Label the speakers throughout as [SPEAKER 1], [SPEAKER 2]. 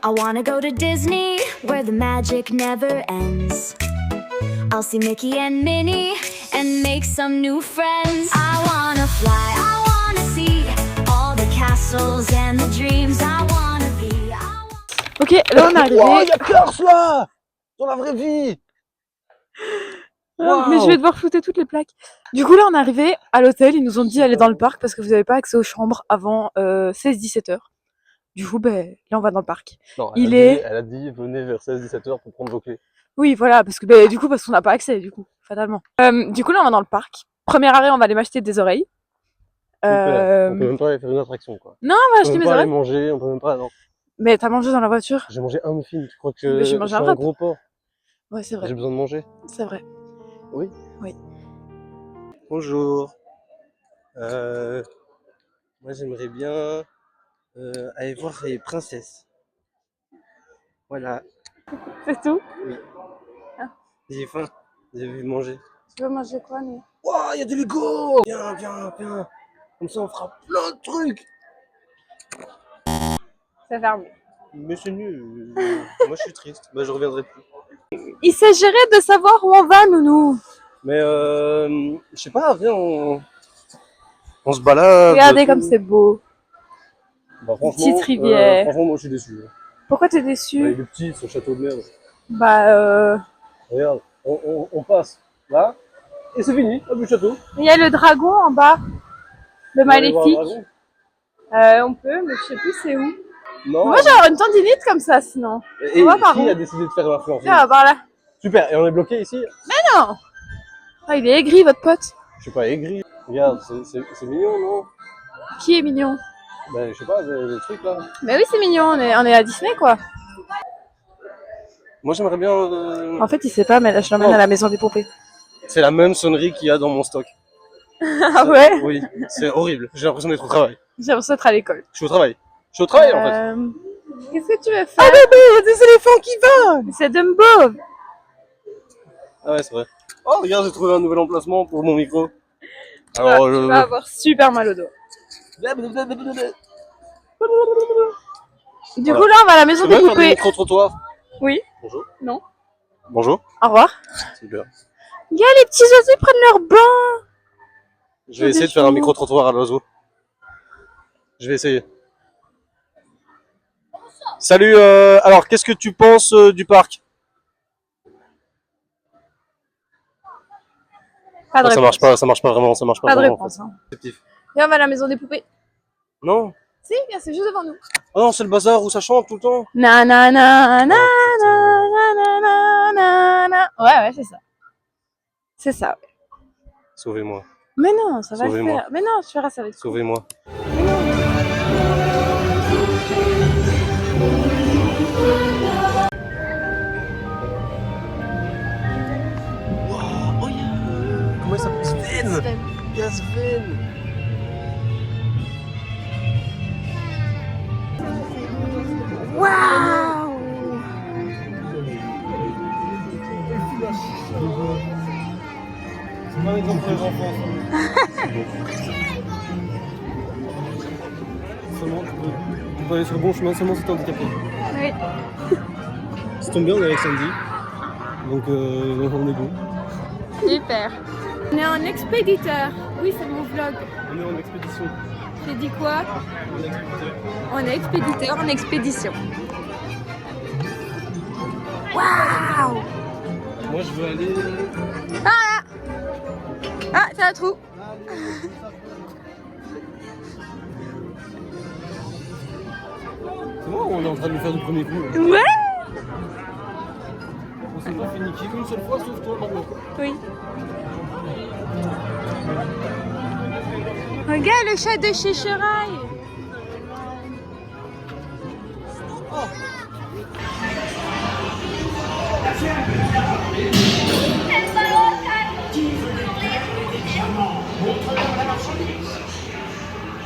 [SPEAKER 1] I wanna go to Disney, where the magic never ends. I'll see Mickey and Minnie, and make some new friends. I wanna fly, I wanna see all the castles and the dreams I wanna be.
[SPEAKER 2] Ok, là on est arrivé.
[SPEAKER 3] Oh, y'a Curse là! Dans la vraie vie!
[SPEAKER 2] Mais je vais devoir flouter toutes les plaques. Du coup, là, on est arrivé à l'hôtel. Ils nous ont dit aller dans le parc parce que vous n'avez pas accès aux chambres avant 16-17 heures. Du coup, ben, là, on va dans le parc.
[SPEAKER 3] Non, elle a dit venez vers 16-17 heures pour prendre vos clés.
[SPEAKER 2] Oui, voilà, parce que ben, du coup, parce qu'on n'a pas accès, du coup, fatalement. Du coup, là, on va dans le parc. Premier arrêt, on va aller m'acheter des oreilles.
[SPEAKER 3] On peut même pas aller faire une attraction, quoi.
[SPEAKER 2] Non, on va acheter
[SPEAKER 3] mes
[SPEAKER 2] mes oreilles.
[SPEAKER 3] Aller manger, on peut même pas, non.
[SPEAKER 2] Mais t'as mangé dans la voiture?
[SPEAKER 3] J'ai mangé un muffin, tu crois que
[SPEAKER 2] j'ai mangé
[SPEAKER 3] je suis un gros porc?
[SPEAKER 2] Ouais, c'est vrai.
[SPEAKER 3] J'ai besoin de manger.
[SPEAKER 2] C'est vrai.
[SPEAKER 3] Oui.
[SPEAKER 2] Oui.
[SPEAKER 3] Bonjour. Moi, j'aimerais bien aller voir les princesses. Voilà.
[SPEAKER 2] C'est tout?
[SPEAKER 3] Oui.
[SPEAKER 2] Ah.
[SPEAKER 3] J'ai faim. J'ai envie de manger.
[SPEAKER 2] Tu veux manger quoi, nous?
[SPEAKER 3] Wow, il y a des Lego! Viens, viens, viens. Comme ça, on fera plein de trucs.
[SPEAKER 2] C'est fermé.
[SPEAKER 3] Mais c'est nul. Moi, je suis triste. Bah, je reviendrai plus.
[SPEAKER 2] Il s'agirait de savoir où on va, Nounou.
[SPEAKER 3] Mais je sais pas, viens, on se balade.
[SPEAKER 2] Regardez comme c'est beau.
[SPEAKER 3] Bah,
[SPEAKER 2] Petite rivière.
[SPEAKER 3] Franchement, moi, je suis déçu.
[SPEAKER 2] Pourquoi t'es déçu?
[SPEAKER 3] Bah, il est petit, ce château de merde.
[SPEAKER 2] Bah,
[SPEAKER 3] Regarde, on passe là, et c'est fini, hop, le château.
[SPEAKER 2] il y a le dragon en bas. Le
[SPEAKER 3] On va aller voir le
[SPEAKER 2] maléfique.
[SPEAKER 3] dragon.
[SPEAKER 2] On peut, mais je sais plus c'est où.
[SPEAKER 3] Non.
[SPEAKER 2] Moi, j'ai avoir une tendinite comme ça, sinon.
[SPEAKER 3] Et
[SPEAKER 2] on va par
[SPEAKER 3] qui
[SPEAKER 2] où?
[SPEAKER 3] a décidé de faire l'influence?
[SPEAKER 2] Ah, par là.
[SPEAKER 3] Super, et on est bloqué ici?
[SPEAKER 2] Mais non! Ah, il est aigri, votre pote.
[SPEAKER 3] Je sais pas, aigri. Regarde, c'est mignon, non?
[SPEAKER 2] Qui est mignon?
[SPEAKER 3] Ben, je sais pas, des trucs là.
[SPEAKER 2] Mais oui, c'est mignon, on est à Disney, quoi.
[SPEAKER 3] Moi, j'aimerais bien.
[SPEAKER 2] En fait, il sait pas, mais là, je l'emmène à la maison des poupées.
[SPEAKER 3] C'est la même sonnerie qu'il y a dans mon stock.
[SPEAKER 2] Ah ouais?
[SPEAKER 3] Oui, c'est horrible. J'ai l'impression d'être au travail.
[SPEAKER 2] J'ai l'impression d'être à l'école.
[SPEAKER 3] Je suis au travail. Je suis au travail en fait.
[SPEAKER 2] Qu'est-ce que tu veux faire?
[SPEAKER 3] Ah bébé, il y a des éléphants qui volent!
[SPEAKER 2] C'est Dumbo!
[SPEAKER 3] Ah ouais, c'est vrai. Oh, regarde, j'ai trouvé un nouvel emplacement pour mon micro. Alors,
[SPEAKER 2] Tu vas avoir super mal au dos. Du coup, là, on va à la maison des poupées.
[SPEAKER 3] Micro-trottoir.
[SPEAKER 2] Oui.
[SPEAKER 3] Bonjour.
[SPEAKER 2] Non.
[SPEAKER 3] Bonjour.
[SPEAKER 2] Au revoir.
[SPEAKER 3] Super.
[SPEAKER 2] Gars, les petits oiseaux, ils prennent leur bain.
[SPEAKER 3] Je vais essayer de faire un micro-trottoir à l'oiseau. Je vais essayer. Salut, alors qu'est-ce que tu penses du parc?
[SPEAKER 2] Pas de réponse.
[SPEAKER 3] Ça marche pas vraiment, ça marche pas
[SPEAKER 2] Pas de
[SPEAKER 3] vraiment.
[SPEAKER 2] réponse.
[SPEAKER 3] En fait.
[SPEAKER 2] Viens, on va à la maison des poupées.
[SPEAKER 3] Non.
[SPEAKER 2] Si, viens, c'est juste devant nous.
[SPEAKER 3] Oh non, c'est le bazar où ça chante tout le temps.
[SPEAKER 2] Na na na na na na na na na. Ouais, c'est ça. C'est ça.
[SPEAKER 3] Sauvez-moi.
[SPEAKER 2] Mais non, ça va le
[SPEAKER 3] Sauvez-moi.
[SPEAKER 2] faire. Mais non, tu verras, ça va être cool.
[SPEAKER 3] Sauvez-moi. Wow, oh yeah. Comment il s'appelle? Sven. Il y a Sven.
[SPEAKER 2] Waouh!
[SPEAKER 3] C'est pas un exemple pour les enfants. Seulement, tu peux aller sur le bon chemin seulement si t'es handicapé.
[SPEAKER 2] Oui.
[SPEAKER 3] Ça tombe bien, on est avec Sandy. Donc on est bon.
[SPEAKER 2] Super. On est en expéditeur. Oui, c'est mon vlog.
[SPEAKER 3] On est en expédition.
[SPEAKER 2] J'ai dit quoi? On est expéditeur en expédition. Waouh!
[SPEAKER 3] Moi je veux aller.
[SPEAKER 2] Ah! Ah, c'est un trou.
[SPEAKER 3] C'est moi ou on est en train de le faire du premier coup là?
[SPEAKER 2] Ouais!
[SPEAKER 3] On s'est pas fait niquer une seule fois sauf toi, Mario.
[SPEAKER 2] Oui. Regarde le chat de chez Cheraille.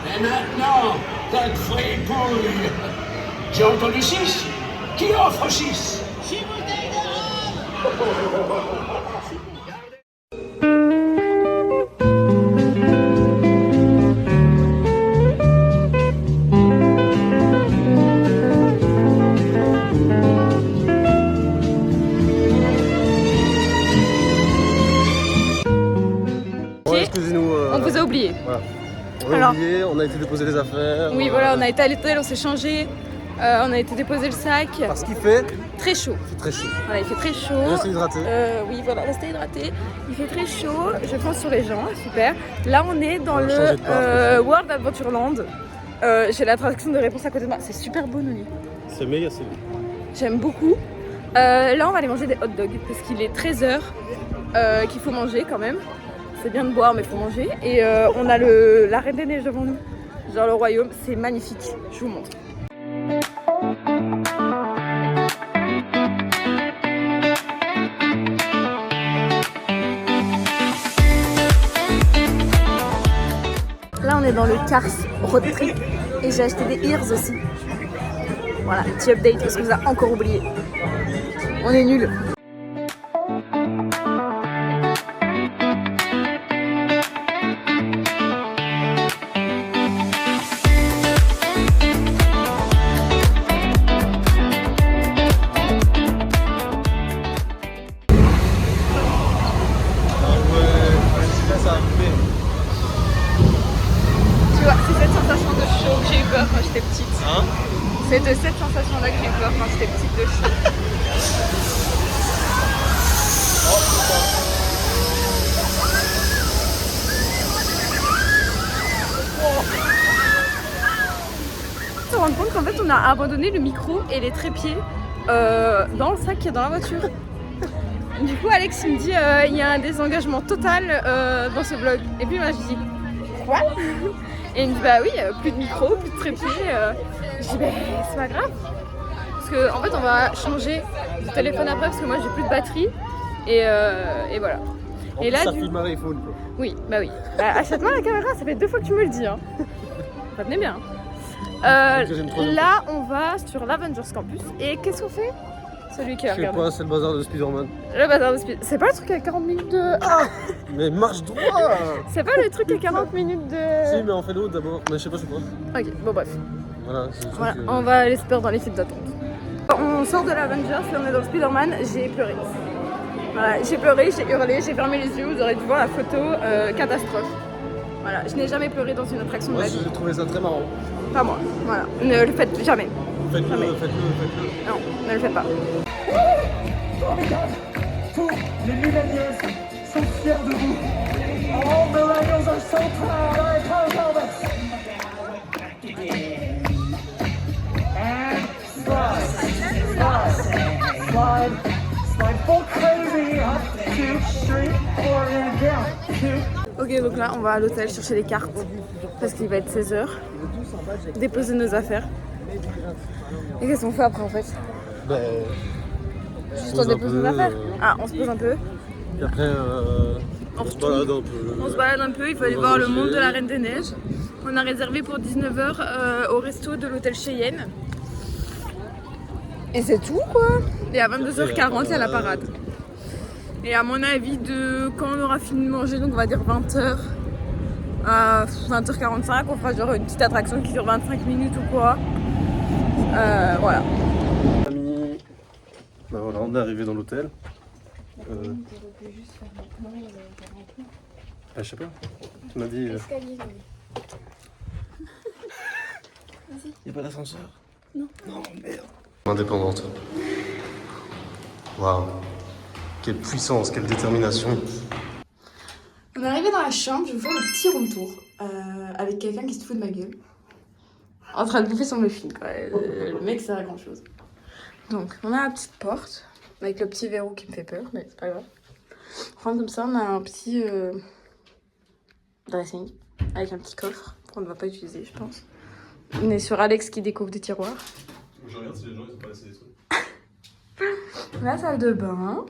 [SPEAKER 4] Et maintenant, tête fripouille. J'ai entendu 6. Qui offre 6?
[SPEAKER 3] On a
[SPEAKER 2] Alors-
[SPEAKER 3] oublié, on a été déposer les affaires.
[SPEAKER 2] Oui, voilà, on a été à l'hôtel, on s'est changé. On a été déposer le sac.
[SPEAKER 3] Parce qu'il fait
[SPEAKER 2] Très chaud.
[SPEAKER 3] très chaud.
[SPEAKER 2] Voilà, il fait très chaud.
[SPEAKER 3] Restez hydraté.
[SPEAKER 2] Oui, voilà, restez hydraté. Il fait très chaud. Je pense sur les gens, super. Là, on est dans
[SPEAKER 3] On va changer de parc,
[SPEAKER 2] le World Adventureland. J'ai l'attraction de réponse à côté de moi. C'est super beau, Noni.
[SPEAKER 3] C'est méga, c'est
[SPEAKER 2] J'aime beaucoup. Là, on va aller manger des hot dogs parce qu'il est 13h qu'il faut manger quand même. C'est bien de boire, mais il faut manger. Et on a la Reine des Neiges devant nous. Genre le royaume, c'est magnifique. Je vous montre. Là, on est dans le Cars Road Trip et j'ai acheté des ears aussi. Voilà, petit update parce qu'on vous a encore oublié. On est nuls. Tu vois, c'est cette sensation de chaud que j'ai eu peur quand j'étais petite.
[SPEAKER 3] Hein?
[SPEAKER 2] C'est de cette sensation-là que j'ai eu peur quand j'étais petite de chaud. On se rend compte qu'en fait on a abandonné le micro et les trépieds dans le sac qui est dans la voiture. Du coup Alex il me dit il y a un désengagement total dans ce vlog. Et puis moi je dis quoi? Et il me dit bah oui, plus de micro, plus de trépied. Je dis bah c'est pas grave. Parce que en fait on va changer de téléphone après parce que moi j'ai plus de batterie. Et voilà.
[SPEAKER 3] En
[SPEAKER 2] Et
[SPEAKER 3] plus,
[SPEAKER 2] là,
[SPEAKER 3] ça
[SPEAKER 2] du-
[SPEAKER 3] filme à l'iPhone, quoi.
[SPEAKER 2] Oui, bah oui. Bah, achète-moi la caméra, ça fait 2 fois que tu me le dis. Hein. Ça tenait bien.
[SPEAKER 3] Deuxième, troisième
[SPEAKER 2] Là, on va sur l'Avengers Campus. Et qu'est-ce qu'on fait? Celui qui a
[SPEAKER 3] Je sais
[SPEAKER 2] regardé.
[SPEAKER 3] pas, c'est le bazar de Spider-Man.
[SPEAKER 2] Le bazar de speed. C'est pas le truc à 40 minutes de. Ah,
[SPEAKER 3] Mais marche droit!
[SPEAKER 2] c'est pas le truc à 40 minutes de.
[SPEAKER 3] Si, mais on fait l'autre d'abord. Mais je sais pas c'est quoi.
[SPEAKER 2] Ok, bon, bref.
[SPEAKER 3] Voilà, c'est le truc,
[SPEAKER 2] Voilà, on va aller se perdre dans les files d'attente. On sort de l'Avengers, là on est dans le Spider-Man, j'ai pleuré. Voilà, j'ai pleuré, j'ai hurlé, j'ai fermé les yeux, vous aurez dû voir la photo, catastrophe. Voilà, je n'ai jamais pleuré dans une attraction de
[SPEAKER 3] Moi,
[SPEAKER 2] ma vie.
[SPEAKER 3] j'ai trouvé ça très marrant.
[SPEAKER 2] Pas moi, voilà. Ne le faites jamais.
[SPEAKER 3] Faites-le,
[SPEAKER 2] Jamais.
[SPEAKER 3] faites-le.
[SPEAKER 2] Non, ne le faites pas.
[SPEAKER 5] Tous les millennials sont fiers de vous. All millennials are so proud. All right, proud And slide full crazy up 2 3 4 and down 2.
[SPEAKER 2] Ok, donc là on va à l'hôtel chercher les cartes parce qu'il va être 16h. Déposer nos affaires. Et qu'est-ce qu'on fait après en fait?
[SPEAKER 3] Ben.
[SPEAKER 2] Juste
[SPEAKER 3] pose
[SPEAKER 2] on
[SPEAKER 3] un
[SPEAKER 2] dépose
[SPEAKER 3] peu,
[SPEAKER 2] nos affaires. Ah, on se pose un peu.
[SPEAKER 3] Et après, on se balade un peu.
[SPEAKER 2] On se balade un peu, il faut aller
[SPEAKER 3] On va
[SPEAKER 2] voir le
[SPEAKER 3] manger.
[SPEAKER 2] monde de la Reine des Neiges. On a réservé pour 19h au resto de l'hôtel Cheyenne. Et c'est tout quoi. Et à 22h40, il y a la parade. Et à mon avis, quand on aura fini de manger, donc on va dire 20h, à 20h45, on fera genre une petite attraction qui dure 25 minutes ou quoi. Voilà.
[SPEAKER 3] Amis, ben voilà, on est arrivé dans l'hôtel. Je sais pas, tu m'as dit. Y'a pas d'ascenseur? Non. Non, merde. Indépendante. Waouh. Quelle puissance, quelle détermination.
[SPEAKER 2] On est arrivé dans la chambre, je vais vous faire le petit room tour avec quelqu'un qui se fout de ma gueule. En train de bouffer son muffin quoi. Le mec sert à grand chose. Donc on a la petite porte avec le petit verrou qui me fait peur, mais c'est pas grave. Enfin comme ça on a un petit dressing avec un petit coffre qu'on ne va pas utiliser je pense. On est sur Alex qui découvre des tiroirs.
[SPEAKER 3] Je regarde si les gens ils ont pas laissé des trucs.
[SPEAKER 2] La salle de bain.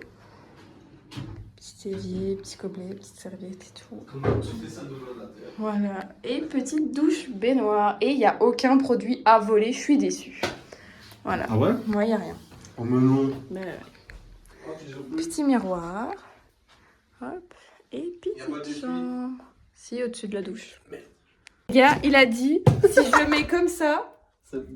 [SPEAKER 2] Petit évier, petit gobelet, petite serviette et tout. Voilà. Et petite douche baignoire. Et il n'y a aucun produit à voler, je suis déçue. Voilà.
[SPEAKER 3] Ah ouais?
[SPEAKER 2] Moi, il n'y a rien.
[SPEAKER 3] Oh melon.
[SPEAKER 2] Petit miroir. Hop. Et petite chambre. Si, au-dessus de la douche. Le gars, il a dit, si je le mets comme ça,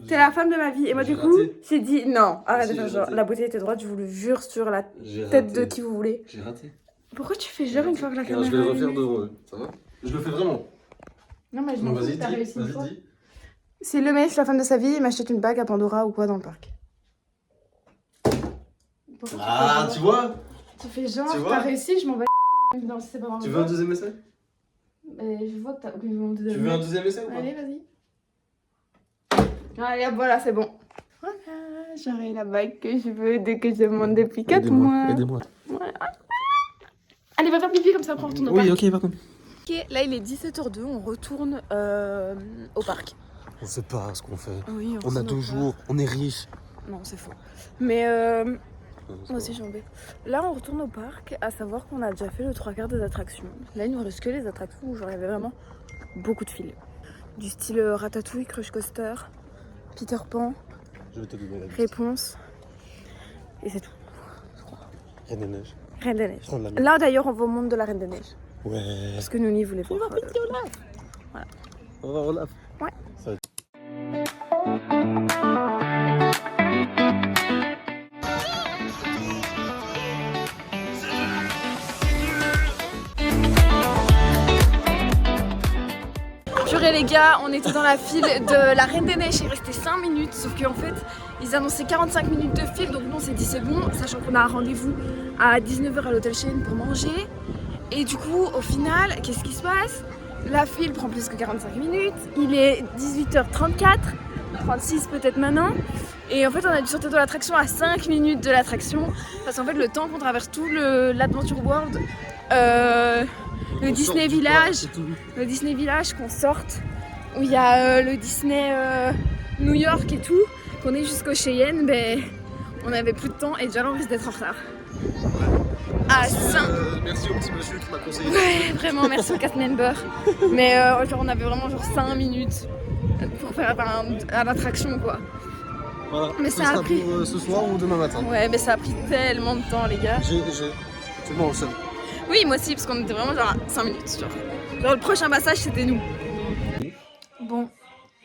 [SPEAKER 2] t'es la femme de ma vie. Et moi,
[SPEAKER 3] J'ai
[SPEAKER 2] du coup,
[SPEAKER 3] raté.
[SPEAKER 2] j'ai dit, non, arrête
[SPEAKER 3] Si,
[SPEAKER 2] de faire
[SPEAKER 3] j'ai
[SPEAKER 2] genre.
[SPEAKER 3] raté.
[SPEAKER 2] La beauté était droite, je vous le jure sur la
[SPEAKER 3] J'ai
[SPEAKER 2] tête
[SPEAKER 3] raté.
[SPEAKER 2] de qui vous voulez.
[SPEAKER 3] J'ai raté.
[SPEAKER 2] Pourquoi tu fais genre une fois que la
[SPEAKER 3] Regarde,
[SPEAKER 2] caméra
[SPEAKER 3] je vais le
[SPEAKER 2] est
[SPEAKER 3] refaire
[SPEAKER 2] allumée?
[SPEAKER 3] devant eux, ça va? Je le fais vraiment.
[SPEAKER 2] Non, mais je
[SPEAKER 3] Non,
[SPEAKER 2] m'en fous,
[SPEAKER 3] vas-y,
[SPEAKER 2] t'as réussi une fois.
[SPEAKER 3] dis.
[SPEAKER 2] Si le mec, la femme de sa vie, il m'achète une bague à Pandora ou quoi dans le parc. Pourquoi
[SPEAKER 3] Ah, tu vois?
[SPEAKER 2] tu fais genre,
[SPEAKER 3] Tu vois
[SPEAKER 2] t'as réussi, je m'en vais. Non, c'est pas dans
[SPEAKER 3] Tu
[SPEAKER 2] le
[SPEAKER 3] veux un
[SPEAKER 2] dos.
[SPEAKER 3] deuxième essai?
[SPEAKER 2] Mais je vois que t'as aucune
[SPEAKER 3] Tu
[SPEAKER 2] volonté de le
[SPEAKER 3] veux un
[SPEAKER 2] mettre.
[SPEAKER 3] deuxième essai ou pas?
[SPEAKER 2] Allez, vas-y. Allez, hop, voilà, c'est bon. Voilà, j'aurai la bague que je veux dès que je demande depuis 4 mois.
[SPEAKER 3] Aidez-moi.
[SPEAKER 2] Voilà. Allez, va faire pipi comme ça, après on retourne au parc.
[SPEAKER 3] Oui, ok, va comme.
[SPEAKER 2] Ok, là il est 17h02, on retourne au parc.
[SPEAKER 3] On sait pas ce qu'on fait.
[SPEAKER 2] Oui,
[SPEAKER 3] On a 2 jours, on est riche.
[SPEAKER 2] Non, c'est faux. Mais moi aussi j'ai envie. Là on retourne au parc, à savoir qu'on a déjà fait le 3/4 des attractions. Là il nous reste que les attractions où genre il y avait vraiment beaucoup de fils. Du style Ratatouille, Crush Coaster, Peter Pan,
[SPEAKER 3] Je vais te donner la liste.
[SPEAKER 2] Réponse. Et c'est tout.
[SPEAKER 3] Reine des Neiges.
[SPEAKER 2] Reine des Neiges.
[SPEAKER 3] Prends la main.
[SPEAKER 2] Là d'ailleurs on va au monde de la Reine des Neiges.
[SPEAKER 3] Ouais.
[SPEAKER 2] Parce que nous n'y voulons voir.
[SPEAKER 3] On va voir Olaf.
[SPEAKER 2] Ouais.
[SPEAKER 3] Ça va être-
[SPEAKER 2] Purée les gars, on était dans la file de la Reine des Neiges, il restait 5 minutes, sauf qu'en fait ils annonçaient 45 minutes de file, donc nous on s'est dit c'est bon, sachant qu'on a un rendez-vous à 19h à l'hôtel Cheyenne pour manger. Et du coup au final, qu'est-ce qui se passe? La file prend plus que 45 minutes, il est 18h34, 36 peut-être maintenant. Et en fait on a dû sortir de l'attraction à 5 minutes de l'attraction, parce qu'en fait le temps qu'on traverse tout l'Adventure World, le Disney Village, le Disney Village, qu'on sorte, où il y a le Disney New York et tout, qu'on est jusqu'au Cheyenne, ben on avait plus de temps et déjà là on risque d'être en retard. À 5.
[SPEAKER 3] Merci au petit monsieur qui m'a conseillé.
[SPEAKER 2] Ouais, vraiment merci au cast member. Mais genre on avait vraiment genre 5 minutes pour faire à l'attraction quoi.
[SPEAKER 3] Voilà.
[SPEAKER 2] Mais
[SPEAKER 3] Ce
[SPEAKER 2] ça a
[SPEAKER 3] sera
[SPEAKER 2] pris-
[SPEAKER 3] pour ce soir ou demain matin.
[SPEAKER 2] Ouais mais ça a pris tellement de temps les gars.
[SPEAKER 3] C'est bon, ça.
[SPEAKER 2] Oui moi aussi parce qu'on était vraiment genre à 5 minutes genre le prochain passage c'était nous. Bon,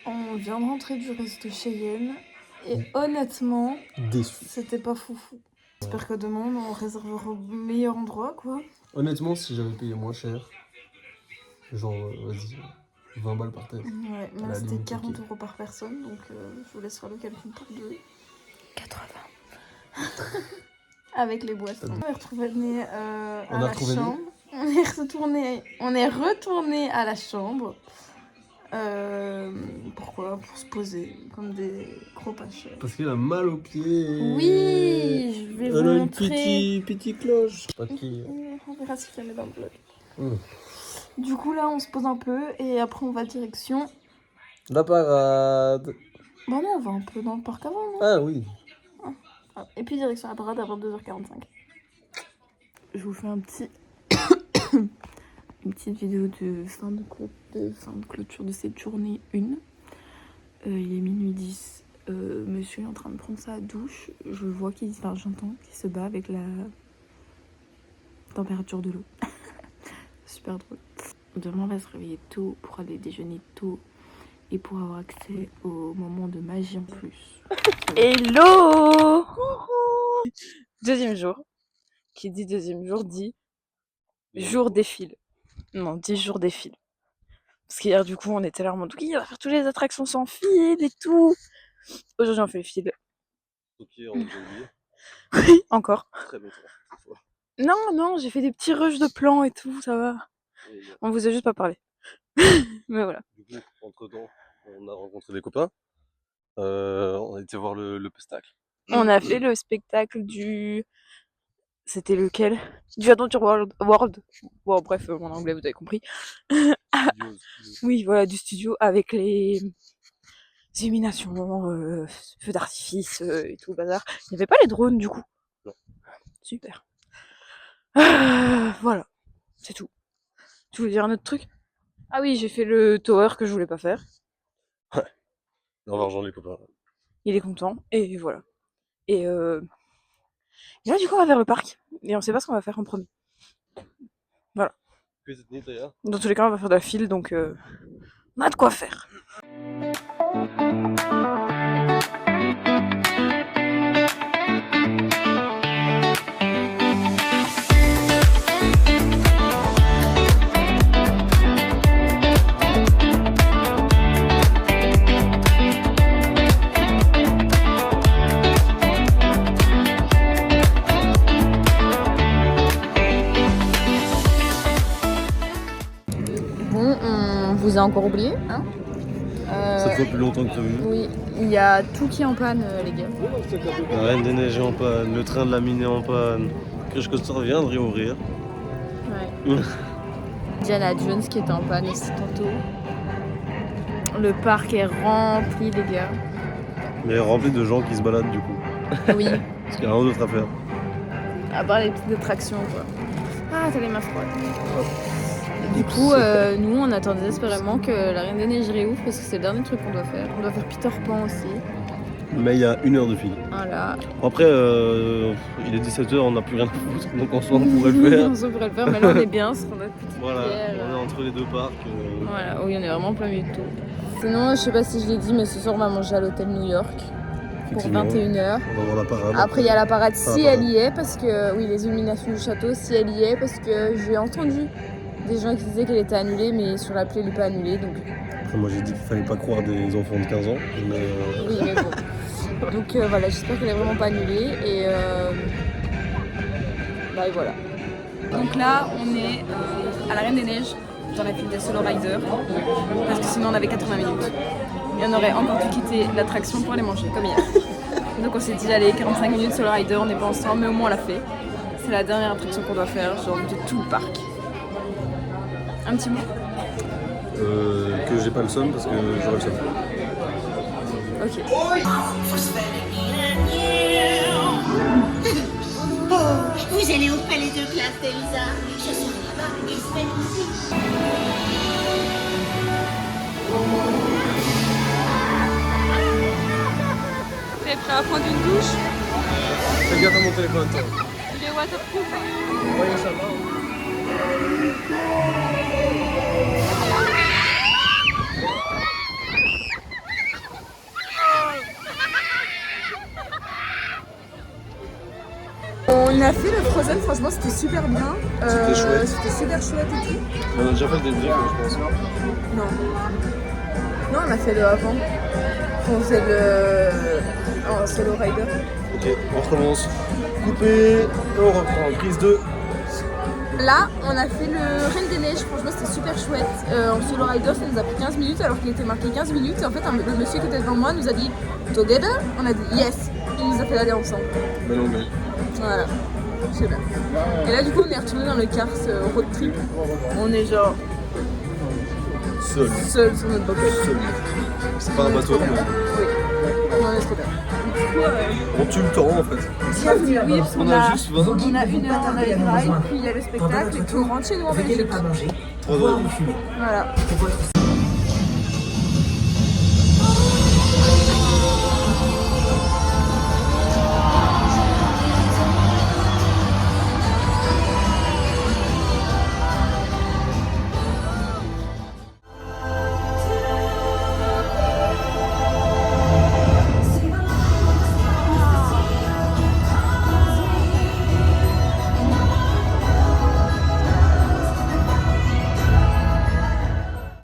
[SPEAKER 2] on vient de rentrer du resto Cheyenne et honnêtement
[SPEAKER 3] Déçu.
[SPEAKER 2] c'était pas foufou. J'espère que demain on réservera au meilleur endroit quoi.
[SPEAKER 3] Honnêtement, si j'avais payé moins cher, genre, vas-y, 20 balles par tête.
[SPEAKER 2] Ouais,
[SPEAKER 3] À
[SPEAKER 2] mais
[SPEAKER 3] la
[SPEAKER 2] c'était
[SPEAKER 3] limite,
[SPEAKER 2] 40
[SPEAKER 3] ok.
[SPEAKER 2] € par personne donc je vous laisse faire le calcul pour deux. 80. Avec les boissons. On est retrouvé à la chambre. On est retourné à la chambre. Pourquoi? Pour se poser comme des gros pacheurs.
[SPEAKER 3] Parce qu'elle a mal aux pieds.
[SPEAKER 2] Oui, je vais vous
[SPEAKER 3] Elle a une
[SPEAKER 2] montrer.
[SPEAKER 3] petite cloche. Pas qui.
[SPEAKER 2] On verra si je la mets dans le vlog.
[SPEAKER 3] Mmh.
[SPEAKER 2] Du coup là on se pose un peu et après on va direction.
[SPEAKER 3] La parade.
[SPEAKER 2] Bon non on va un peu dans le parc avant non?
[SPEAKER 3] Ah oui.
[SPEAKER 2] Et puis direction la parade à 22h45. Je vous fais un petit une petite vidéo de fin de clôture de cette journée 1. Il est minuit 10. Monsieur est en train de prendre sa douche. Je vois j'entends qu'il se bat avec la température de l'eau. Super drôle. Demain on va se réveiller tôt pour aller déjeuner tôt et pour avoir accès au moment de magie en plus. Hello! Deuxième jour. Qui dit deuxième jour dit jour défile. Non, 10 jours défile. Parce qu'hier du coup on était là en mode oui on va faire toutes les attractions sans fil et tout. Aujourd'hui on fait le fil.
[SPEAKER 3] Ok, on va oublier.
[SPEAKER 2] Oui, encore.
[SPEAKER 3] Très longtemps. cette fois.
[SPEAKER 2] Non, j'ai fait des petits rushs de plans et tout, ça va.
[SPEAKER 3] Et,
[SPEAKER 2] On vous a juste pas parlé. Mais voilà.
[SPEAKER 3] du coup, entre-temps, on a rencontré des copains. On a été voir le spectacle.
[SPEAKER 2] On a fait le spectacle du... C'était lequel? Du Adventure World. Bon, bref, mon anglais, vous avez compris. Oui, voilà, du studio avec les illuminations, feux d'artifice et tout le bazar. Il n'y avait pas les drones, du coup.
[SPEAKER 3] Non.
[SPEAKER 2] Super. Voilà, c'est tout. Tu voulais dire un autre truc? Ah oui, j'ai fait le tower que je voulais pas faire.
[SPEAKER 3] On va rejoindre les copains.
[SPEAKER 2] Il est content, et voilà. Et là, du coup, on va vers le parc. Et on sait pas ce qu'on va faire en premier. Voilà.
[SPEAKER 3] Que cette nuit d'ailleurs.
[SPEAKER 2] Dans tous les cas, on va faire de la file, donc on a de quoi faire. ai encore oublié. Hein.
[SPEAKER 3] Ça fait plus longtemps que prévu.
[SPEAKER 2] Oui, il y a tout qui est en panne, les gars.
[SPEAKER 3] La Reine des Neiges est en panne, le train de la mine est en panne. Crush Coaster vient de réouvrir.
[SPEAKER 2] Ouais. Diana Jones qui est en panne aussi tantôt. Le parc est rempli, les gars.
[SPEAKER 3] Mais rempli de gens qui se baladent du coup.
[SPEAKER 2] Oui.
[SPEAKER 3] Parce qu'il y a rien d'autre à faire.
[SPEAKER 2] À part les petites attractions, quoi. Ah, t'as les mains froides. Du coup, nous, on attend désespérément que la Reine des Neiges réouvre parce que c'est le dernier truc qu'on doit faire. On doit faire Peter Pan aussi.
[SPEAKER 3] Mais il y a 1 heure de file.
[SPEAKER 2] Voilà.
[SPEAKER 3] Après, il est 17h, on n'a plus rien à foutre, donc en soi on pourrait le faire.
[SPEAKER 2] On pourrait le faire, mais là on est bien sur notre petite
[SPEAKER 3] Voilà,
[SPEAKER 2] pierre.
[SPEAKER 3] on est entre les deux parcs.
[SPEAKER 2] Voilà, oui, on est vraiment plein milieu de tout. Sinon, je sais pas si je l'ai dit, mais ce soir on va manger à l'hôtel New York pour
[SPEAKER 3] Effectivement.
[SPEAKER 2] 21h.
[SPEAKER 3] On va voir la parade.
[SPEAKER 2] Après, il y a la parade
[SPEAKER 3] Enfin,
[SPEAKER 2] si
[SPEAKER 3] la
[SPEAKER 2] elle
[SPEAKER 3] parade.
[SPEAKER 2] y est, parce que, oui, les illuminations du château, si elle y est, parce que j'ai entendu des gens qui disaient qu'elle était annulée, mais sur l'appli elle n'est pas annulée, donc
[SPEAKER 3] Après, moi j'ai dit qu'il fallait pas croire des enfants de 15 ans. Mais,
[SPEAKER 2] oui, mais bon. Donc voilà, j'espère qu'elle est vraiment pas annulée, et bah, et voilà. Donc là, on est à la Reine des Neiges, dans la file des Solo Riders, parce que sinon on avait 80 minutes. Et on aurait encore dû quitter l'attraction pour aller manger, comme hier. Donc on s'est dit, allez, 45 minutes Solo Rider, on n'est pas ensemble, mais au moins on l'a fait. C'est la dernière attraction qu'on doit faire, genre de tout le parc. Un petit mot?
[SPEAKER 3] que j'ai pas le seum parce que j'aurais le seum.
[SPEAKER 2] Ok.
[SPEAKER 6] Vous allez au palais de glace d'Elisa. Je serai là-bas et je fais musique.
[SPEAKER 2] T'es prêt à prendre une douche?
[SPEAKER 3] Fais gaffe à mon téléphone, toi.
[SPEAKER 2] Il est waterproof.
[SPEAKER 3] Ouais, ça va.
[SPEAKER 2] On a fait le Frozen, franchement c'était super bien.
[SPEAKER 3] C'était chouette.
[SPEAKER 2] C'était super chouette et tout.
[SPEAKER 3] On a déjà fait le débrief, je pense.
[SPEAKER 2] Non. Non, on a fait le avant. On faisait le Solo Rider.
[SPEAKER 3] Ok, on recommence. Coupé, et on reprend. Prise 2.
[SPEAKER 2] Là, on a fait le Reine des Neiges, franchement c'était super chouette. En Solo Rider, ça nous a pris 15 minutes alors qu'il était marqué 15 minutes. Et en fait, le monsieur qui était devant moi nous a dit Together. On a dit yes. Il nous a fait aller ensemble.
[SPEAKER 3] Belle anglais.
[SPEAKER 2] Voilà, c'est bien. Et là, du coup, on est retourné dans le car road trip. On est genre
[SPEAKER 3] Seul.
[SPEAKER 2] seul sur notre bateau.
[SPEAKER 3] Seul. C'est pas un bateau, mais
[SPEAKER 2] Oui, on est trop bien. Du coup,
[SPEAKER 3] on tue le temps en fait.
[SPEAKER 2] bienvenue, oui, parce
[SPEAKER 3] On
[SPEAKER 2] qu'on
[SPEAKER 3] a
[SPEAKER 2] a,
[SPEAKER 3] juste 20
[SPEAKER 2] on a 1 heure d'Andale Drive, puis il y a le spectacle, et puis on rentre chez nous en Belgique.
[SPEAKER 3] 3 heures.
[SPEAKER 2] Voilà.